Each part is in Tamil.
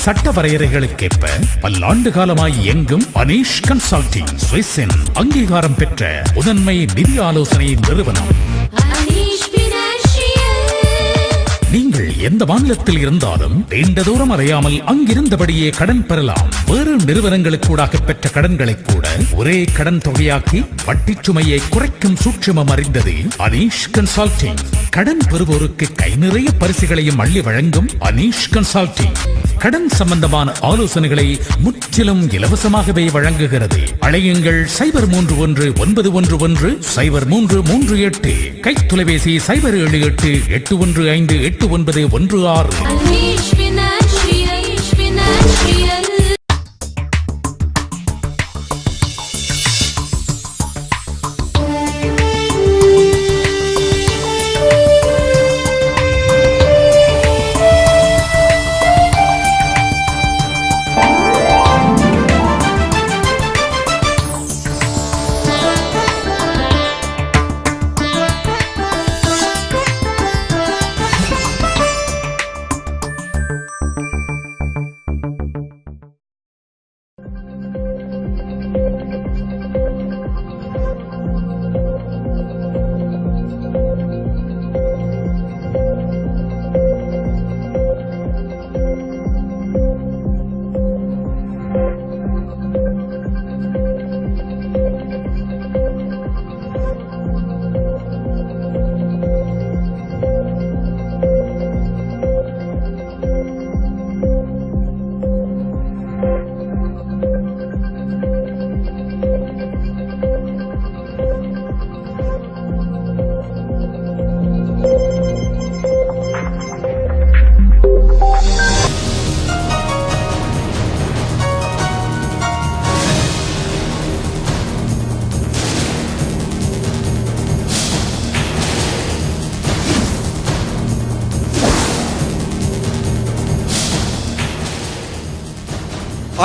சட்ட வரையறைகளுக்கேற்ப பல்லாண்டு காலமாய் இயங்கும் அனீஷ் கன்சல்டிங் சுவிஸின் அங்கீகாரம் பெற்ற முதன்மை நிதி ஆலோசனை நிறுவனம். நீங்கள் எந்த மாநிலத்தில் இருந்தாலும் நீண்ட தூரம் அறையாமல் அங்கிருந்தபடியே கடன் பெறலாம். வேறு நிறுவனங்களுக்கூடாக பெற்ற கடன்களை கூட ஒரே கடன் தொகையாக்கி வட்டி சுமையை குறைக்கும் சூட்சுமம் அறிந்தது அனீஷ் கன்சல்டிங். கடன் பெறுவோருக்கு கை நிறைய பரிசுகளையும் அள்ளி வழங்கும் அனீஷ் கன்சல்டிங் கடன் சம்பந்தமான ஆலோசனைகளை முற்றிலும் இலவசமாகவே வழங்குகிறது. அழையுங்கள் 0319110338, கைத்தொலைபேசி 0738818916.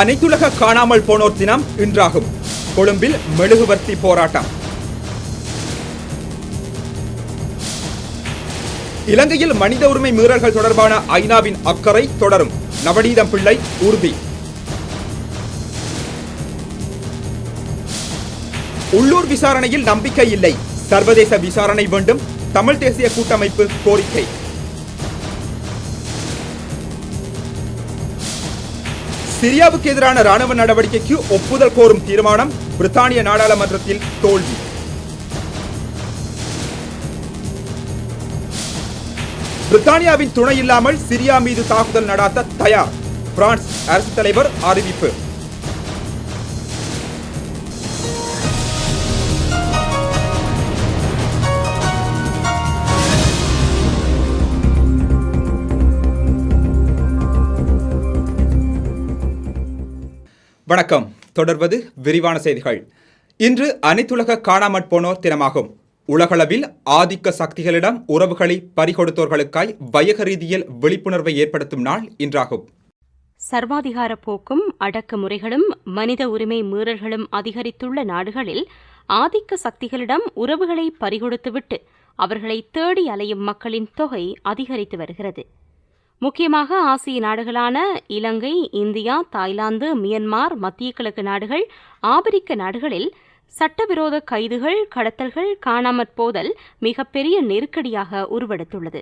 அனைத்துலக காணாமல் போனோர் தினம் இன்றாகும். கொழும்பில் மெழுகுவர்த்தி போராட்டம். இலங்கையில் மனித உரிமை மீறல்கள் தொடர்பான ஐநாவின் அக்கறை தொடரும். நவநீதம் பிள்ளை உறுதி. உள்ளூர் விசாரணையில் நம்பிக்கை இல்லை, சர்வதேச விசாரணை வேண்டும், தமிழ் தேசிய கூட்டமைப்பு கோரிக்கை. சிரியாவுக்கு எதிரான ராணுவ நடவடிக்கைக்கு ஒப்புதல் கோரும் தீர்மானம் பிரித்தானிய நாடாளுமன்றத்தில் தோல்வி. பிரித்தானியாவின் துணை இல்லாமல் சிரியா மீது தாக்குதல் நடாத்த தயார், பிரான்ஸ் அரசு தலைவர் அறிவிப்பு. வணக்கம். தொடர்வது விரிவான செய்திகள். இன்று அனைத்துலக காணாமற் போனோர் தினமாகும். உலகளவில் ஆதிக்க சக்திகளிடம் உறவுகளை பறிகொடுத்தோர்களுக்காய் வயக ரீதியில் விழிப்புணர்வை ஏற்படுத்தும் நாள் இன்றாகும். சர்வாதிகார போக்கும் அடக்குமுறைகளும் மனித உரிமை மீறல்களும் அதிகரித்துள்ள நாடுகளில் ஆதிக்க சக்திகளிடம் உறவுகளை பறிகொடுத்துவிட்டு அவர்களை தேடி அலையும் மக்களின் தொகை அதிகரித்து வருகிறது. முக்கியமாக ஆசிய நாடுகளான இலங்கை, இந்தியா, தாய்லாந்து, மியன்மார், மத்திய கிழக்கு நாடுகள், ஆப்பிரிக்க நாடுகளில் சட்டவிரோத கைதுகள், கடத்தல்கள், காணாமற் போதல் மிகப்பெரிய நெருக்கடியாக உருவெடுத்துள்ளது.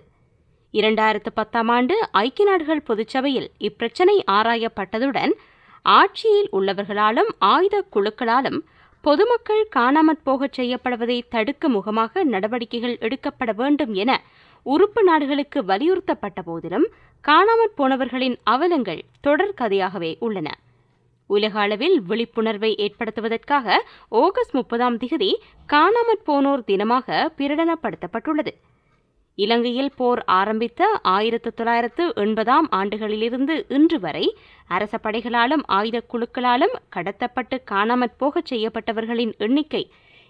2010 ஐக்கிய நாடுகள் பொதுச்சபையில் இப்பிரச்சினை ஆராயப்பட்டதுடன் ஆட்சியில் உள்ளவர்களாலும் ஆயுத குழுக்களாலும் பொதுமக்கள் காணாமற் போகச் செய்யப்படுவதை தடுக்கும் முகமாக நடவடிக்கைகள் எடுக்கப்பட வேண்டும் என உறுப்பு நாடுகளுக்கு வலியுறுத்தப்பட்ட போதிலும் காணாமற் போனவர்களின் அவலங்கள் தொடர் கதையாகவே உள்ளன. உலக அளவில் விழிப்புணர்வை ஏற்படுத்துவதற்காக ஆகஸ்ட் 30 காணாமற் போனோர் தினமாக பிரகடனப்படுத்தப்பட்டுள்ளது. இலங்கையில் போர் ஆரம்பித்த 1980 ஆண்டுகளிலிருந்து இன்று வரை அரச படைகளாலும் ஆயுத குழுக்களாலும் கடத்தப்பட்டு காணாமற் போகச் செய்யப்பட்டவர்களின் எண்ணிக்கை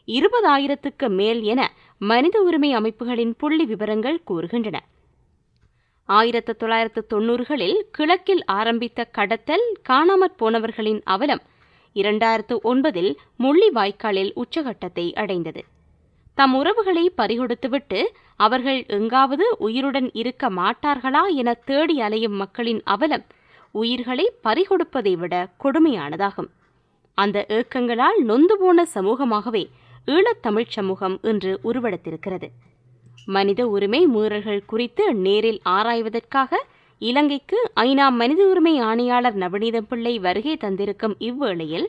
20,000க்கு மேல் என மனித உரிமை அமைப்புகளின் புள்ளி விவரங்கள் கூறுகின்றன. 1990களில் கிழக்கில் ஆரம்பித்த கடத்தல், காணாமற் போனவர்களின் அவலம் 2009 முள்ளிவாய்க்காலில் உச்சகட்டத்தை அடைந்தது. தம் உறவுகளை பறிகொடுத்துவிட்டு அவர்கள் எங்காவது உயிருடன் இருக்க மாட்டார்களா என தேடி அலையும் மக்களின் அவலம் உயிர்களை பறிகொடுப்பதை விட கொடுமையானதாகும். அந்த ஏக்கங்களால் நொந்து போன சமூகமாகவே ஈழத்தமிழ்ச் சமூகம் இன்று உருவெடுத்திருக்கிறது. மனித உரிமை மீறல்கள் குறித்து நேரில் ஆராய்வதற்காக இலங்கைக்கு ஐநா மனித உரிமை ஆணையாளர் நவநீதம் பிள்ளை வருகை தந்திருக்கும் இவ்வேளையில்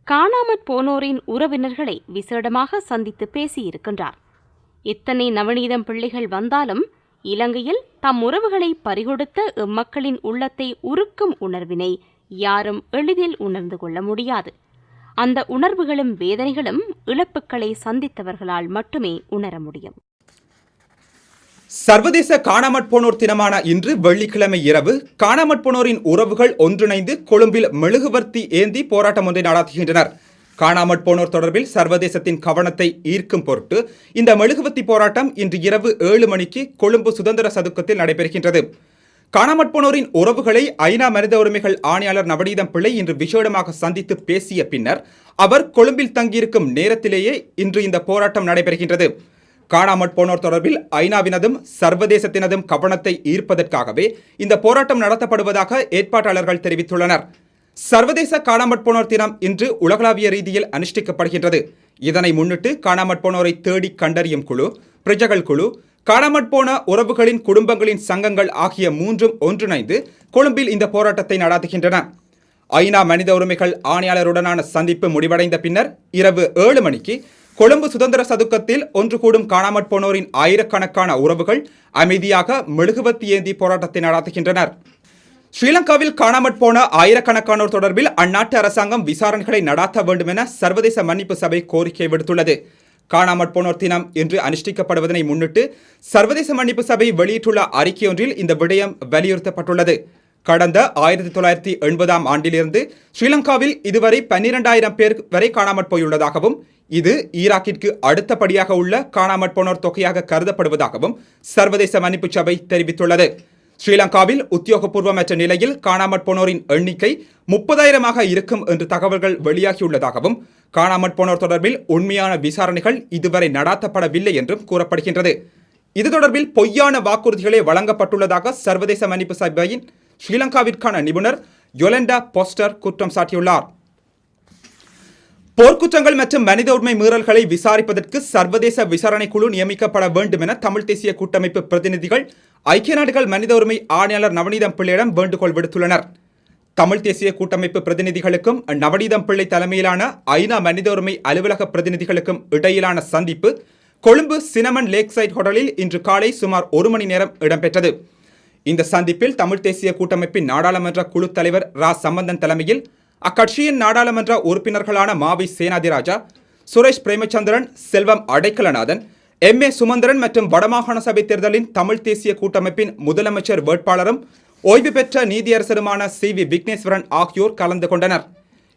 காணாமற் போனோரின் உறவினர்களை விசேடமாக சந்தித்து பேசியிருக்கின்றார். எத்தனை நவநீதம் பிள்ளைகள் வந்தாலும் இலங்கையில் தம் உறவுகளை பறிகொடுத்த இம்மக்களின் உள்ளத்தை உருக்கும் உணர்வினை யாரும் எளிதில் உணர்ந்து கொள்ள முடியாது. அந்த உணர்வுகளும் வேதனைகளும் இழப்புக்களை சந்தித்தவர்களால் மட்டுமே உணர முடியும். சர்வதேச காணாமற் போனோர் தினமான இன்று வெள்ளிக்கிழமை இரவு காணாமற் போனோரின் உறவுகள் ஒன்றிணைந்து கொழும்பில் மெழுகுவர்த்தி ஏந்தி போராட்டம் ஒன்றை நடாத்துகின்றனர். காணாமற் போனோர் தொடர்பில் சர்வதேசத்தின் கவனத்தை ஈர்க்கும் பொருட்டு இந்த மெழுகுவர்த்தி போராட்டம் இன்று இரவு 7 மணிக்கு கொழும்பு சுதந்திர சதுக்கத்தில் நடைபெறுகின்றது. காணாமற் போனோரின் உறவுகளை ஐநா மனித உரிமைகள் ஆணையாளர் நவநீதம் பிள்ளை இன்று விசேடமாக சந்தித்து பேசிய பின்னர் அவர் கொழும்பில் தங்கியிருக்கும் நேரத்திலேயே இன்று இந்த போராட்டம் நடைபெறுகின்றது. காணாமற் போனோர் தொடர்பில் ஐநாவினதும் சர்வதேசத்தினதும் கவனத்தை ஈர்ப்பதற்காகவே இந்த போராட்டம் நடத்தப்படுவதாக ஏற்பாட்டாளர்கள் தெரிவித்துள்ளனர். சர்வதேச காணாமற் போனோர் தினம் இன்று உலகளாவிய ரீதியில் அனுஷ்டிக்கப்படுகின்றது. இதனை முன்னிட்டு காணாமற் போனோரை தேடி கண்டறியும் குழு, பிரஜைகள் குழு, காணாமற் போன உறவுகளின் குடும்பங்களின் சங்கங்கள் ஆகிய மூன்றும் ஒன்றிணைந்து கொழும்பில் இந்த போராட்டத்தை நடாத்துகின்றன. ஐநா மனித உரிமைகள் ஆணையாளருடனான சந்திப்பு முடிவடைந்த பின்னர் இரவு 7 மணிக்கு கொழும்பு சுதந்திர சதுக்கத்தில் ஒன்று கூடும் காணாமற் போனோரின் ஆயிரக்கணக்கான உறவுகள் அமைதியாக மெழுகுவர்த்தி ஏந்தி போராட்டத்தை நடாத்துகின்றனர். ஸ்ரீலங்காவில் காணாமற் போன ஆயிரக்கணக்கானோர் தொடர்பில் அந்நாட்டு அரசாங்கம் விசாரணைகளை நடாத்த வேண்டும் என சர்வதேச மன்னிப்பு சபை கோரிக்கை விடுத்துள்ளது. காணாமற் போனோர் தினம் இன்று அனுஷ்டிக்கப்படுவதனை முன்னிட்டு சர்வதேச மன்னிப்பு சபை வெளியிட்டுள்ள அறிக்கையொன்றில் இந்த விடயம் வலியுறுத்தப்பட்டுள்ளது. கடந்த 1980ஆம் ஆண்டிலிருந்து ஸ்ரீலங்காவில் இதுவரை 12,000 பேர் வரை காணாமற் போயுள்ளதாகவும் இது ஈராக்கிற்கு அடுத்தபடியாக உள்ள காணாமற் போனோர் தொகையாக கருதப்படுவதாகவும் சர்வதேச மன்னிப்பு சபை தெரிவித்துள்ளது. ஸ்ரீலங்காவில் உத்தியோகபூர்வமற்ற நிலையில் காணாமற் போனோரின் எண்ணிக்கை 30,000ஆக இருக்கும் என்று தகவல்கள் வெளியாகியுள்ளதாகவும் காணாமற் போனோர் தொடர்பில் உண்மையான விசாரணைகள் இதுவரை நடாத்தப்படவில்லை என்றும் கூறப்படுகின்றது. இது தொடர்பில் பொய்யான வாக்குறுதிகளே வழங்கப்பட்டுள்ளதாக சர்வதேச மன்னிப்பு சபையின் ஸ்ரீலங்காவிற்கான நிபுணர் யொலண்டா போஸ்டர் குற்றம் சாட்டியுள்ளார். போர்க்குற்றங்கள் மற்றும் மனித உரிமை மீறல்களை விசாரிப்பதற்கு சர்வதேச விசாரணை குழு நியமிக்கப்பட வேண்டும் என தமிழ் தேசிய கூட்டமைப்பு பிரதிநிதிகள் ஐக்கிய நாடுகள் மனித உரிமை ஆணையாளர் நவநீதம் பிள்ளையிடம் வேண்டுகோள் விடுத்துள்ளனர். தமிழ் தேசிய கூட்டமைப்பு பிரதிநிதிகளுக்கும் நவநீதம் பிள்ளை தலைமையிலான ஐநா மனித உரிமை அலுவலக பிரதிநிதிகளுக்கும் இடையிலான சந்திப்பு கொழும்பு சினமன் லேக் சைட் ஹோட்டலில் இன்று காலை சுமார் 1 மணி நேரம் இடம்பெற்றது. இந்த சந்திப்பில் தமிழ் தேசிய கூட்டமைப்பின் நாடாளுமன்ற குழு தலைவர் ரா சம்பந்தன் தலைமையில் அக்கட்சியின் நாடாளுமன்ற உறுப்பினர்களான மாவி சேனாதிராஜா, சுரேஷ் பிரேமச்சந்திரன், செல்வம் அடைக்கலநாதன், MA சுமந்திரன் மற்றும் வடமாகாண சபை தேர்தலின் தமிழ் தேசிய கூட்டமைப்பின் முதலமைச்சர் வேட்பாளரும் ஓய்வு பெற்ற நீதியரசருமான CV விக்னேஸ்வரன் ஆகியோர் கலந்து கொண்டனர்.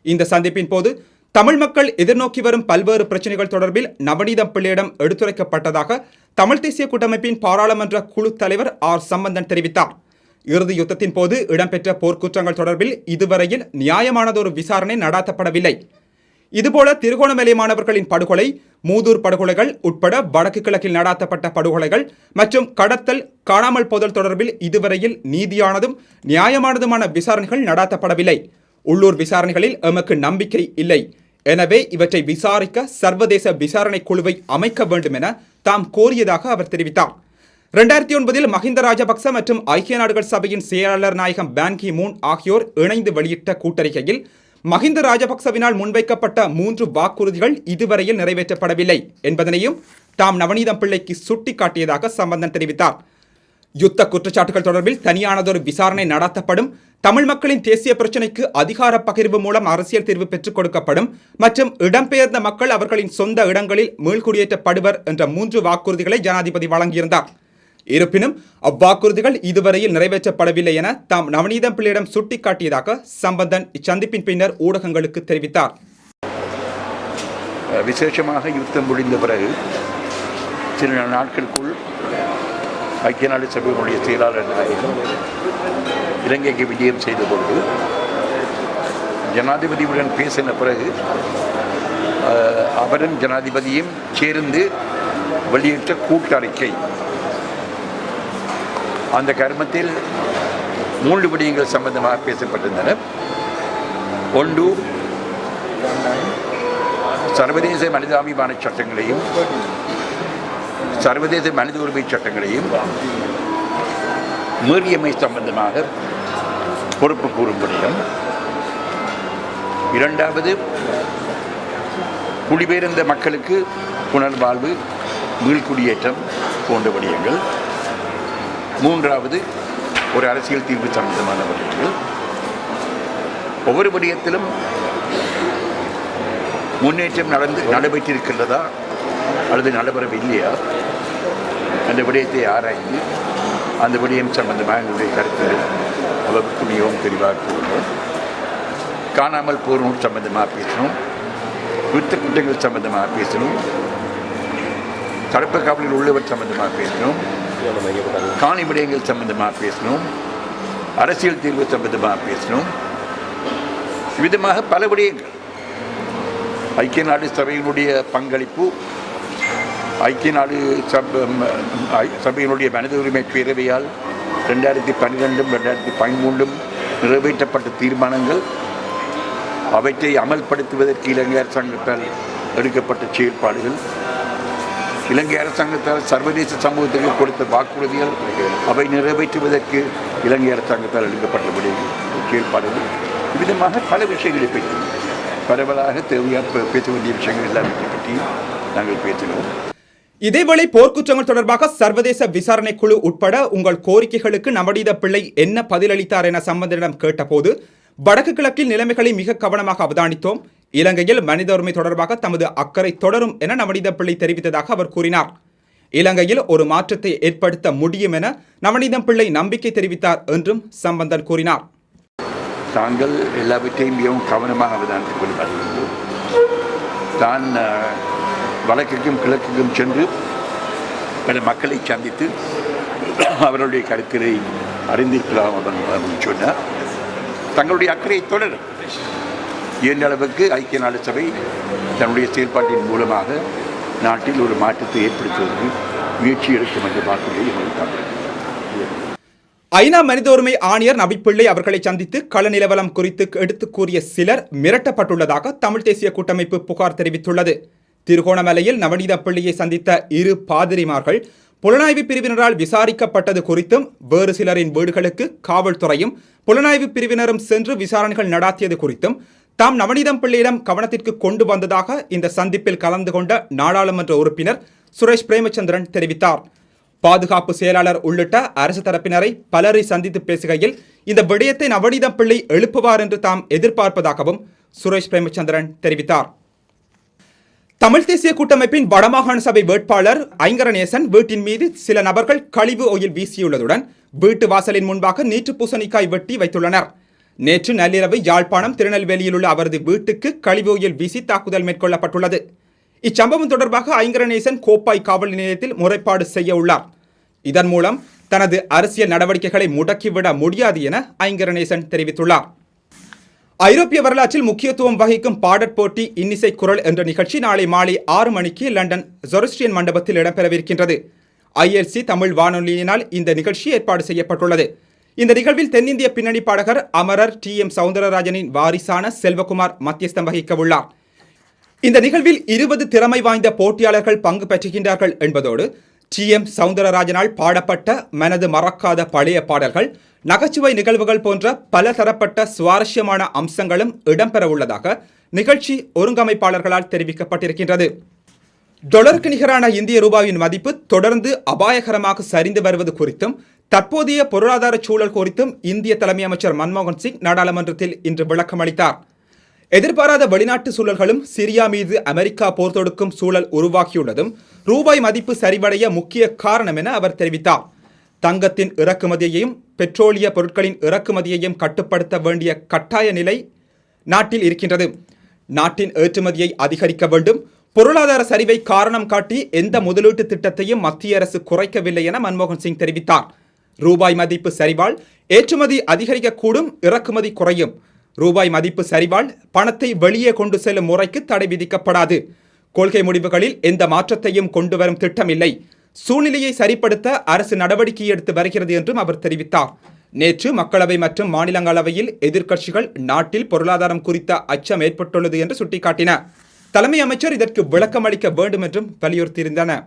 இந்த சந்திப்பின் போது தமிழ் மக்கள் எதிர்நோக்கி வரும் பல்வேறு பிரச்சனைகள் தொடர்பில் நவநீதம் பிள்ளையிடம் எடுத்துரைக்கப்பட்டதாக தமிழ் தேசிய கூட்டமைப்பின் பாராளுமன்ற குழு தலைவர் ஆர் சம்பந்தன் தெரிவித்தார். இறுதி யுத்தத்தின் போது இடம்பெற்ற போர்க்குற்றங்கள் தொடர்பில் இதுவரையில் நியாயமானதொரு விசாரணை நடாத்தப்படவில்லை. இதுபோல திருகோணமலை மாணவர்களின் படுகொலை, மூதூர் படுகொலைகள் உட்பட வடக்கு கிழக்கில் நடாத்தப்பட்ட படுகொலைகள் மற்றும் கடத்தல், காணாமல் போதல் தொடர்பில் இதுவரையில் நீதியானதும் நியாயமானதுமான விசாரணைகள் நடாத்தப்படவில்லை. உள்ளூர் விசாரணைகளில் எமக்கு நம்பிக்கை இல்லை. எனவே இவற்றை விசாரிக்க சர்வதேச விசாரணை குழுவை அமைக்க வேண்டும் என தாம் கோரியதாக அவர் தெரிவித்தார். 2009இல் மஹிந்த ராஜபக்ச மற்றும் ஐக்கிய நாடுகள் சபையின் செயலாளர் நாயகம் பான் கி மூன் ஆகியோர் இணைந்து வெளியிட்ட கூட்டறிக்கையில் மஹிந்த ராஜபக்சவினால் முன்வைக்கப்பட்ட 3 வாக்குறுதிகள் இதுவரையில் நிறைவேற்றப்படவில்லை என்பதனையும் தாம் நவநீதம் பிள்ளைக்கு சுட்டிக்காட்டியதாக சம்பந்தன் தெரிவித்தார். யுத்த குற்றச்சாட்டுகள் தொடர்பில் தனியானதொரு விசாரணை நடத்தப்படும், தமிழ் மக்களின் தேசிய பிரச்சினைக்கு அதிகார பகிர்வு மூலம் அரசியல் தீர்வு பெற்றுக் கொடுக்கப்படும் மற்றும் இடம்பெயர்ந்த மக்கள் அவர்களின் சொந்த இடங்களில் மீள்குடியேற்றப்படுவர் என்ற 3 வாக்குறுதிகளை ஜனாதிபதி வழங்கியிருந்தார். இருப்பினும் அவ்வாக்குறுதிகள் இதுவரையில் நிறைவேற்றப்படவில்லை என தாம் நவநீதம் பிள்ளையிடம் சுட்டிக்காட்டியதாக சம்பந்தன் இச்சந்திப்பின் பின்னர் ஊடகங்களுக்கு தெரிவித்தார். விசேஷமாக யுத்தம் முடிந்த பிறகு சில நாட்களுக்குள் ஐக்கிய நாடு சபையினுடைய செயலாளர் நாயகம் இலங்கைக்கு விஜயம் செய்த பொழுது ஜனாதிபதியுடன் பேசின பிறகு அவரும் ஜனாதிபதியும் சேர்ந்து வெளியிட்ட கூட்டறிக்கை, அந்த கர்மத்தில் 3 விடயங்கள் சம்பந்தமாக பேசப்பட்டிருந்தன. ஒன்று, சர்வதேச மனிதாபிமான சட்டங்களையும் சர்வதேச மனித உரிமை சட்டங்களையும் மீறியமை சம்பந்தமாக பொறுப்பு கூறும் விடயம். இரண்டாவது, குடிபெயர்ந்த மக்களுக்கு புனர்வாழ்வு, மீள்குடியேற்றம் போன்ற விடயங்கள். மூன்றாவது, ஒரு அரசியல் தீர்வு சம்பந்தமான விடயங்கள். ஒவ்வொரு விடயத்திலும் முன்னேற்றம் நடைபெற்றிருக்கின்றதா அல்லது நடைபெறவில்லையா அந்த விடயத்தை ஆராய்ந்து அந்த விடயம் சம்பந்தமாக எங்களுடைய கருத்துக்கள் அவருக்கு மிகவும் தெளிவாக கூறுவோம். காணாமல் போனோர் சம்பந்தமாக பேசணும், யுத்த குற்றங்கள் சம்பந்தமாக பேசணும், தடுப்பு காவலில் உள்ளவர் சம்பந்தமாக பேசணும், காணி விடயங்கள் சம்பந்தமாக பேசணும், அரசியல் தீர்வு சம்பந்தமாக பேசணும். விதமாக பல விடயங்கள். ஐக்கிய நாடு சபையினுடைய பங்களிப்பு, ஐக்கிய நாடு சபையினுடைய மனித உரிமை பேரவையால் 2012 2013 நிறைவேற்றப்பட்ட தீர்மானங்கள், அவற்றை அமல்படுத்துவதற்கு இலங்கை அரசாங்கத்தால் எடுக்கப்பட்ட செயற்பாடுகள், இலங்கை அரசாங்கத்தால் சர்வதேச சமூகத்துக்கு கொடுத்த வாக்குறுதிகள், அவை நிறைவேற்றுவதற்கு இலங்கை அரசாங்கத்தால் எடுக்கப்பட்ட செயற்பாடுகள், இவ்விதமாக பல விஷயங்களை பற்றி பரவலாக தேவையாக பேச வேண்டிய விஷயங்கள் எல்லாவற்றை பற்றி நாங்கள் பேசினோம். இதேவேளை போர்க்குற்றங்கள் தொடர்பாக சர்வதேச விசாரணை குழு உட்பட உங்கள் கோரிக்கைகளுக்கு நவநீத பிள்ளை என்ன பதிலளித்தார் என சம்பந்தனிடம் கேட்டபோது, வடக்கு கிழக்கில் நிலைமைகளை மிக கவனமாக அவதானித்தோம், இலங்கையில் மனித உரிமை தொடர்பாக தமது அக்கறை தொடரும் என நவநீத பிள்ளை தெரிவித்ததாக அவர் கூறினார். இலங்கையில் ஒரு மாற்றத்தை ஏற்படுத்த முடியும் என நவநீதம் பிள்ளை நம்பிக்கை தெரிவித்தார் என்றும் சம்பந்தன் கூறினார். தாங்கள் எல்லாவற்றையும் மிகவும் கவனமாக அவதானித்துக் கொள்வார்கள். தான் வடக்குக்கும் கிழக்குக்கும் சென்று பல மக்களை சந்தித்து அவர்களுடைய கருத்துரை அறிந்திருக்கலாம் அப்படின்னு சொன்னார். தங்களுடைய அக்கறையை தொடரும். இயன்ற அளவுக்கு ஐக்கிய நாடு சபை தன்னுடைய செயல்பாட்டின் மூலமாக நாட்டில் ஒரு மாற்றத்தை ஏற்படுத்துவதற்கு முயற்சி எடுக்கும் என்ற வாக்குறுதியை அளித்தார்கள். ஐநா மனித உரிமை ஆணையர் நபிப்பிள்ளை அவர்களை சந்தித்து கள நிலவரம் குறித்து எடுத்து கூறிய சிலர் மிரட்டப்பட்டுள்ளதாக தமிழ் தேசிய கூட்டமைப்பு புகார் தெரிவித்துள்ளது. திருகோணமலையில் நவநீத பிள்ளையை சந்தித்த 2 பாதிரிமார்கள் புலனாய்வு பிரிவினரால் விசாரிக்கப்பட்டது குறித்தும், வேறு சிலரின் வீடுகளுக்கு காவல்துறையும் புலனாய்வு பிரிவினரும் சென்று விசாரணைகள் நடாத்தியது குறித்தும் தாம் நவநீதம் பிள்ளையிடம் கவனத்திற்கு கொண்டு வந்ததாக இந்த சந்திப்பில் கலந்து கொண்ட நாடாளுமன்ற உறுப்பினர் சுரேஷ் பிரேமச்சந்திரன் தெரிவித்தார். பாதுகாப்பு செயலாளர் உள்ளிட்ட அரசு தரப்பினரை பலரை சந்தித்து பேசுகையில் இந்த விடயத்தை நவநீதம் பிள்ளை எழுப்புவார் என்று தாம் எதிர்பார்ப்பதாகவும் சுரேஷ் பிரேமச்சந்திரன் தெரிவித்தார். தமிழ் தேசிய கூட்டமைப்பின் வடமாகாண சபை வேட்பாளர் ஐங்கரநேசன் வீட்டின் மீது சில நபர்கள் கழிவு ஒயில் வீசியுள்ளதுடன் வீட்டு வாசலின் முன்பாக நீற்று பூசணிக்காய் வெட்டி வைத்துள்ளனர். நேற்று நள்ளிரவு யாழ்ப்பாணம் திருநெல்வேலியில் உள்ள அவரது வீட்டுக்கு கழிவு ஒயில் வீசி தாக்குதல் மேற்கொள்ளப்பட்டுள்ளது. இச்சம்பவம் தொடர்பாக ஐங்கரநேசன் கோப்பாய் காவல் நிலையத்தில் முறைப்பாடு செய்ய உள்ளார். இதன் மூலம் தனது அரசியல் நடவடிக்கைகளை முடக்கிவிட முடியாது என ஐங்கரநேசன் தெரிவித்துள்ளார். ஐரோப்பிய வரலாற்றில் முக்கியத்துவம் வகிக்கும் பாடற் போட்டி இன்னிசை குரல் என்ற நிகழ்ச்சி நாளை மாலை 6 மணிக்கு லண்டன் ஜொரஸ்ட்ரியன் மண்டபத்தில் இடம்பெறவிருக்கின்றது. ILC தமிழ் வானொலியினால் இந்த நிகழ்ச்சி ஏற்பாடு செய்யப்பட்டுள்ளது. இந்த நிகழ்வில் தென்னிந்திய பின்னணி பாடகர் அமரர் TM சவுந்தரராஜனின் வாரிசான செல்வகுமார் மத்தியஸ்தம் வகிக்க உள்ளார். இந்த நிகழ்வில் 20 திறமை வாய்ந்த போட்டியாளர்கள் பங்கு பெற்றுகின்றார்கள் என்பதோடு TM சவுந்தரராஜனால் பாடப்பட்ட மனது மறக்காத பழைய பாடல்கள், நகைச்சுவை நிகழ்வுகள் போன்ற பல தரப்பட்ட சுவாரஸ்யமான அம்சங்களும் இடம்பெற உள்ளதாக நிகழ்ச்சி ஒருங்கமைப்பாளர்களால் தெரிவிக்கப்பட்டிருக்கின்றது. டொலருக்கு நிகரான இந்திய ரூபாயின் மதிப்பு தொடர்ந்து அபாயகரமாக சரிந்து வருவது குறித்தும் தற்போதைய பொருளாதார சூழல் குறித்தும் இந்திய தலைமை அமைச்சர் மன்மோகன் சிங் நாடாளுமன்றத்தில் இன்று விளக்கம் அளித்தார். எதிர்பாராத வெளிநாட்டு சூழல்களும் சிரியா மீது அமெரிக்கா போர் தொடுக்கும் சூழல் உருவாக்கியுள்ளதும் ரூபாய் மதிப்பு சரிவடைய முக்கிய காரணம் என அவர் தெரிவித்தார். தங்கத்தின் இறக்குமதியையும் பெட்ரோலிய பொருட்களின் இறக்குமதியையும் கட்டுப்படுத்த வேண்டிய கட்டாய நிலை நாட்டில் இருக்கின்றது. நாட்டின் ஏற்றுமதியை அதிகரிக்க வேண்டும். பொருளாதார சரிவை காரணம் காட்டி எந்த முதலீட்டு திட்டத்தையும் மத்திய அரசு குறைக்கவில்லை என மன்மோகன் சிங் தெரிவித்தார். ரூபாய் மதிப்பு சரிவால் ஏற்றுமதி அதிகரிக்கக்கூடும், இறக்குமதி குறையும். ரூபாய் மதிப்பு சரிவால் பணத்தை வெளியே கொண்டு செல்லும் முறைக்கு தடை விதிக்கப்படாது. கொள்கை முடிவுகளில் எந்த மாற்றத்தையும் கொண்டு வரும் திட்டமில்லை. சூழ்நிலையை சரிப்படுத்த அரசு நடவடிக்கை எடுத்து வருகிறது என்றும் அவர் தெரிவித்தார். நேற்று மக்களவை மற்றும் மாநிலங்களவையில் எதிர்க்கட்சிகள் நாட்டில் பொருளாதாரம் குறித்த அச்சம் ஏற்பட்டுள்ளது என்று சுட்டிக்காட்டின. தலைமை அமைச்சர் இதற்கு விளக்கம் அளிக்க வேண்டும் என்றும் வலியுறுத்தியிருந்தனர்.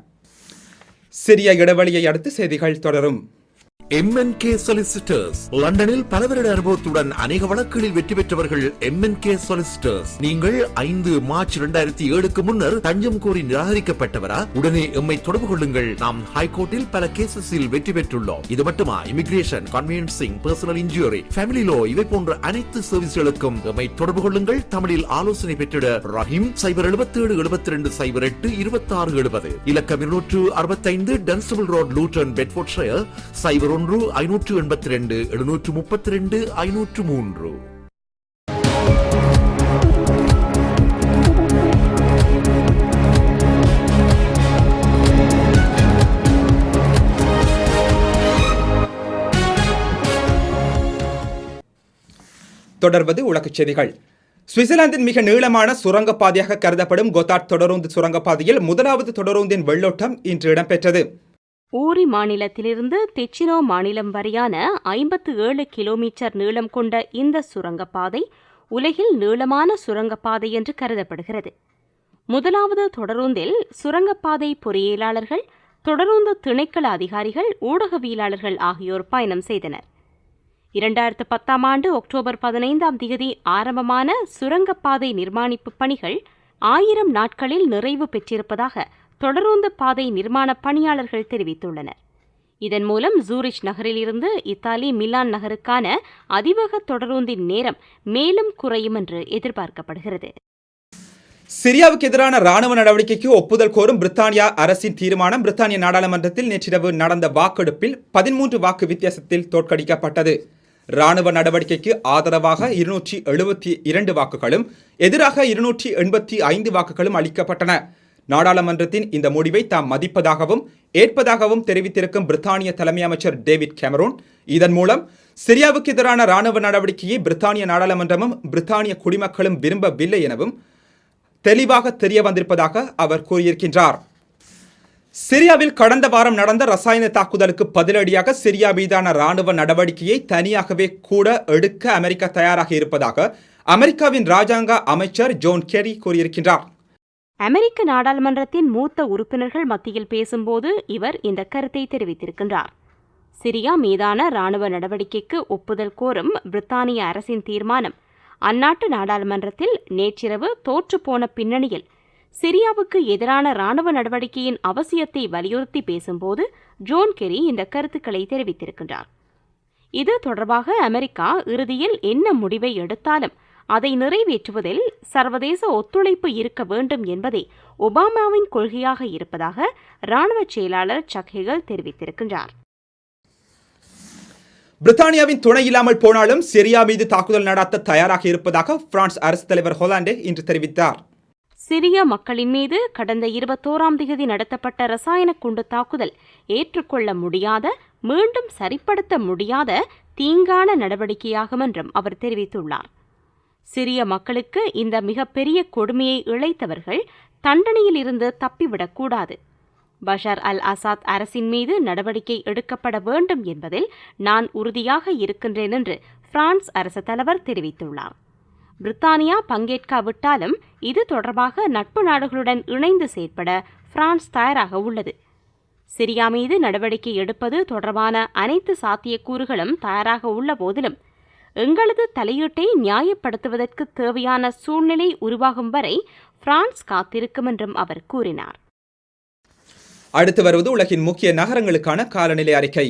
சிறிய இடைவெளியை அடுத்து செய்திகள் தொடரும். MNK Solicitors லண்டனில் பல வருட அனுபவத்துடன் அநேக வழக்குகளில் வெற்றி பெற்றவர்கள் MNK Solicitors. நீங்கள் 5 மார்ச் 2007க்கு முன்னர் தஞ்சம் கோரி நிராகரிக்கப்பட்டவரா? உடனே எம்மை தொடர்பு கொள்ளுங்கள். நாம் ஹைகோர்ட்டில் பல கேசஸில் வெற்றி பெற்றுள்ளோம். இது மட்டுமா, immigration, conveyancing, personal injury, family law இவை போன்ற அனைத்து சர்வீஸ்களுக்கும் எம்மை தொடர்பு கொள்ளுங்கள். தமிழில் ஆலோசனை பெற்றிட ரஹீம் 077 72 08 2670 இலக்கம் 265 டன்ஸ்டபிள் ரோட், லூட்டன், பெட்ஃபோர்ட்ஷயர் 01 582 732 503. தொடர்வது உலகச் செய்திகள். சுவிட்சர்லாந்தின் மிக நீளமான சுரங்கப்பாதையாக கருதப்படும் கோத்தார்ட் தொடருந்து சுரங்கப்பாதையில் முதலாவது தொடருந்தின் வெள்ளோட்டம் இன்று இடம்பெற்றது. ஊரி மாநிலத்திலிருந்து தெச்சினோ மாநிலம் வரையான 57 கிலோமீட்டர் நீளம் கொண்ட இந்த சுரங்கப்பாதை உலகில் நீளமான சுரங்கப்பாதை என்று கருதப்படுகிறது. முதலாவது தொடருந்தில் சுரங்கப்பாதை பொறியியலாளர்கள், தொடருந்து திணைக்கள அதிகாரிகள், ஊடகவியலாளர்கள் ஆகியோர் பயணம் செய்தனர். 2010 ஆண்டு அக்டோபர் 15 ஆரம்பமான சுரங்கப்பாதை நிர்மாணிப்பு பணிகள் 1000 நாட்களில் நிறைவு பெற்றிருப்பதாக தொடருந்து பாதை நிர்மாண பணியாளர்கள் தெரிவித்துள்ளனர். இதன் மூலம் ஜூரிச் நகரில் இருந்து இத்தாலி மிலான் நகருக்கான அதிவேக தொடருந்தின் நேரம் மேலும் குறையும் என்று எதிர்பார்க்கப்படுகிறது. சிரியாவுக்கு எதிரான ராணுவ நடவடிக்கைக்கு ஒப்புதல் கோரும் பிரித்தானியா அரசின் தீர்மானம் பிரித்தானிய நாடாளுமன்றத்தில் நேற்றிரவு நடந்த வாக்கெடுப்பில் 13 வாக்கு வித்தியாசத்தில் தோற்கடிக்கப்பட்டது. ராணுவ நடவடிக்கைக்கு ஆதரவாக 272 வாக்குகளும் எதிராக 285 வாக்குகளும் அளிக்கப்பட்டன. நாடாளுமன்றத்தின் இந்த முடிவை தாம் மதிப்பதாகவும் ஏற்பதாகவும் தெரிவித்திருக்கும் பிரித்தானிய தலைமை அமைச்சர் டேவிட் கேமரூன், இதன் மூலம் சிரியாவுக்கு எதிரான ராணுவ நடவடிக்கையை பிரித்தானிய நாடாளுமன்றமும் பிரித்தானிய குடிமக்களும் விரும்பவில்லை எனவும் தெளிவாக தெரிய வந்திருப்பதாக அவர் கூறியிருக்கின்றார். சிரியாவில் கடந்த வாரம் நடந்த ரசாயன தாக்குதலுக்கு பதிலடியாக சிரியா மீதான ராணுவ நடவடிக்கையை தனியாகவே கூட எடுக்க அமெரிக்கா தயாராக இருப்பதாக அமெரிக்காவின் ராஜாங்க அமைச்சர் ஜோன் கெரி கூறியிருக்கின்றார். அமெரிக்க நாடாளுமன்றத்தின் மூத்த உறுப்பினர்கள் மத்தியில் பேசும்போது இவர் இந்த கருத்தை தெரிவித்திருக்கின்றார். சிரியா மீதான ராணுவ நடவடிக்கைக்கு ஒப்புதல் கோரும் பிரித்தானிய அரசின் தீர்மானம் அந்நாட்டு நாடாளுமன்றத்தில் நேற்றிரவு தோற்றுப்போன பின்னணியில் சிரியாவுக்கு எதிரான ராணுவ நடவடிக்கையின் அவசியத்தை வலியுறுத்தி பேசும்போது ஜோன் கெரி இந்த கருத்துக்களை தெரிவித்திருக்கின்றார். இது தொடர்பாக அமெரிக்கா இறுதியில் என்ன முடிவை எடுத்தாலும் அதை நிறைவேற்றுவதில் சர்வதேச ஒத்துழைப்பு இருக்க வேண்டும் என்பதே ஒபாமாவின் கொள்கையாக இருப்பதாக ராணுவ செயலாளர் சக் ஹெகல் தெரிவித்திருக்கின்றார். பிரித்தானியாவின் துணை இல்லாமல் போனாலும் சிரியா மீது தாக்குதல் நடத்த தயாராக இருப்பதாக பிரான்ஸ் அரசு தலைவர் ஹொலாண்டே இன்று தெரிவித்தார். சிரிய மக்களின் மீது கடந்த 21 நடத்தப்பட்ட ரசாயன குண்டு தாக்குதல் ஏற்றுக்கொள்ள முடியாத, மீண்டும் சரிப்படுத்த முடியாத தீங்கான நடவடிக்கையாகும் என்றும் அவர் தெரிவித்துள்ளார். சிரிய மக்களுக்கு இந்த மிகப்பெரிய கொடுமையை இழைத்தவர்கள் தண்டனையில் இருந்து தப்பிவிடக்கூடாது. பஷார் அல் அசாத் அரசின் மீது நடவடிக்கை எடுக்கப்பட வேண்டும் என்பதில் நான் உறுதியாக இருக்கின்றேன் என்று பிரான்ஸ் அரசு தலைவர் தெரிவித்துள்ளார். பிரித்தானியா பங்கேற்காவிட்டாலும் இது தொடர்பாக நட்பு நாடுகளுடன் இணைந்து செயற்பட பிரான்ஸ் தயாராக உள்ளது. சிரியா மீது நடவடிக்கை எடுப்பது தொடர்பான அனைத்து சாத்தியக்கூறுகளும் தயாராக உள்ள போதிலும் எங்களது தலையீட்டை நியாயப்படுத்துவதற்கு தேவையான சூழ்நிலை உருவாகும் வரை பிரான்ஸ் காத்திருக்கும் என்றும் அவர் கூறினார். அடுத்து வருவது உலகின் முக்கிய நகரங்களுக்கான காலநிலை அறிக்கை.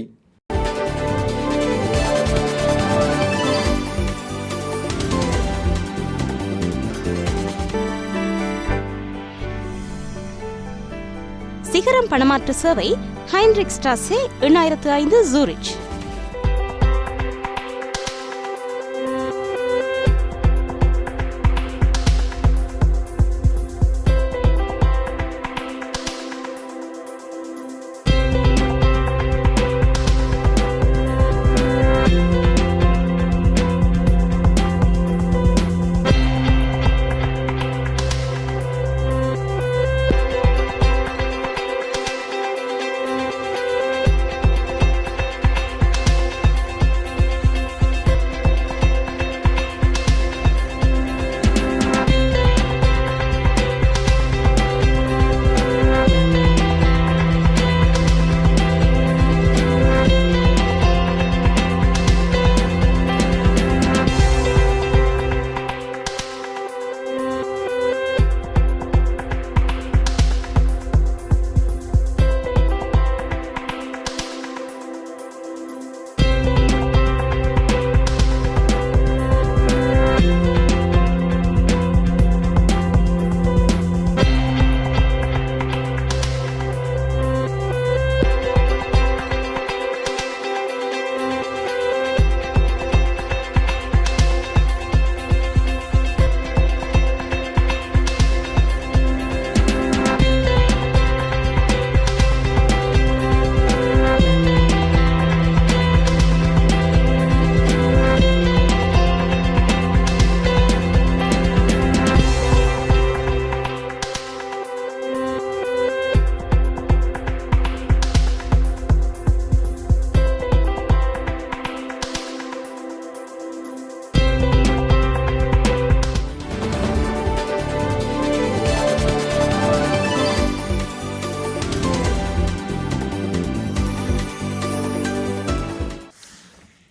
சிகரம் பணமாற்று சேவை ஹைன்ரிக் ஸ்ட்ராஸே 8005 ஜூரிச்.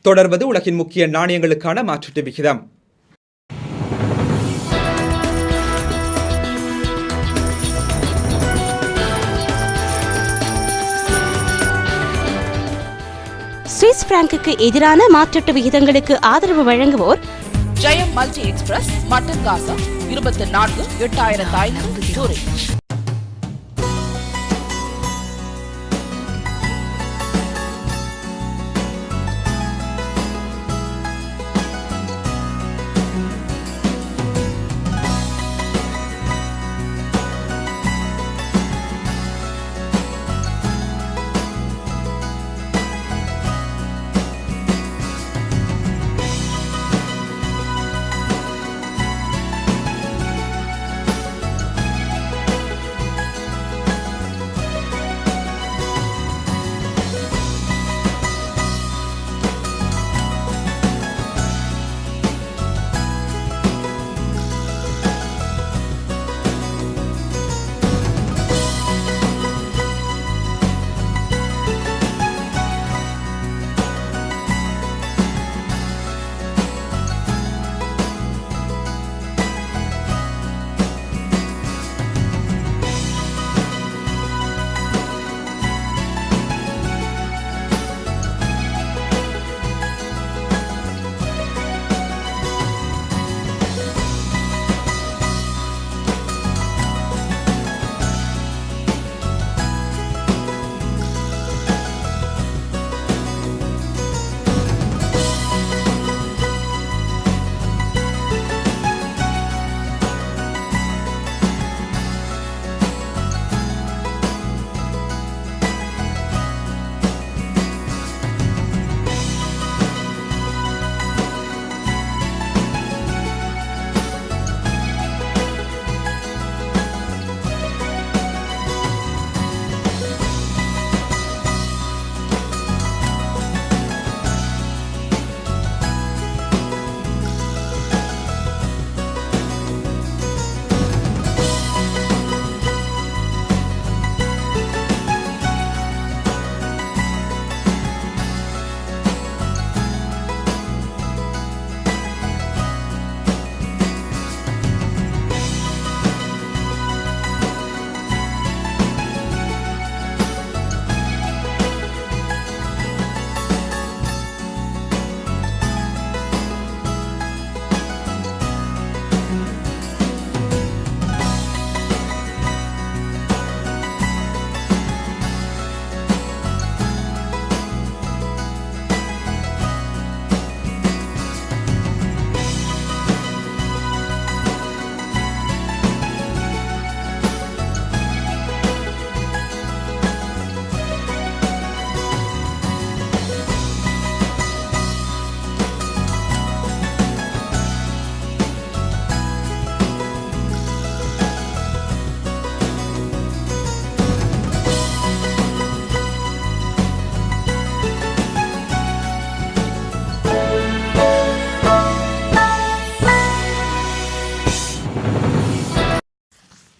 தொடர்வது உலகின் முக்கிய நாணயங்களுக்கான மாற்றீட்டு விகிதம். சுவிஸ் பிராங்குக்கு எதிரான மாற்றீட்டு விகிதங்களுக்கு ஆதரவு வழங்குவோர் ஜெயம் மல்டி எக்ஸ்பிரஸ் மட்டன் காசா 24,8500 சூரிச்.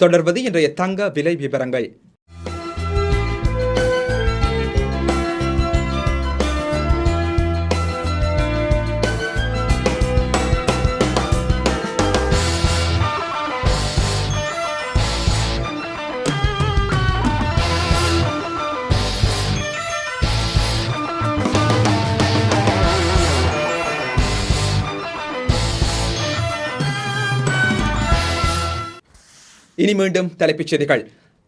தொடர்வது இன்றைய தங்க விலை விவரங்கள். இனி மீண்டும் தலைப்புச் செய்திகள்.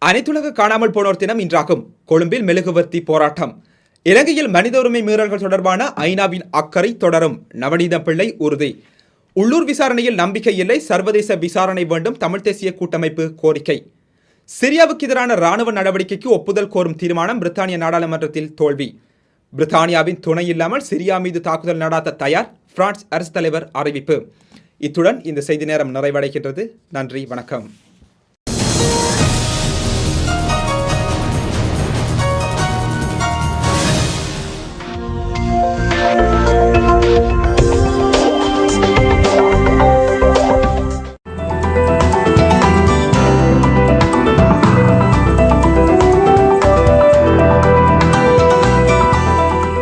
அனைத்துலக காணாமல் போனோர் தினம் இன்றாகும். கொழும்பில் மெழுகுவர்த்தி போராட்டம். இலங்கையில் மனித உரிமை மீறல்கள் தொடர்பான ஐநாவின் அக்கறை தொடரும். நவநீதம் பிள்ளை உறுதி. உள்ளூர் விசாரணையில் நம்பிக்கை இல்லை, சர்வதேச விசாரணை வேண்டும். தமிழ் தேசிய கூட்டமைப்பு கோரிக்கை. சிரியாவுக்கு எதிரான ராணுவ நடவடிக்கைக்கு ஒப்புதல் கோரும் தீர்மானம் பிரித்தானிய நாடாளுமன்றத்தில் தோல்வி. பிரித்தானியாவின் துணை இல்லாமல் சிரியா மீது தாக்குதல் நடாத்த தயார், பிரான்ஸ் அரசு தலைவர் அறிவிப்பு. இத்துடன் இந்த செய்தி நேரம் நிறைவடைகின்றது. நன்றி, வணக்கம்.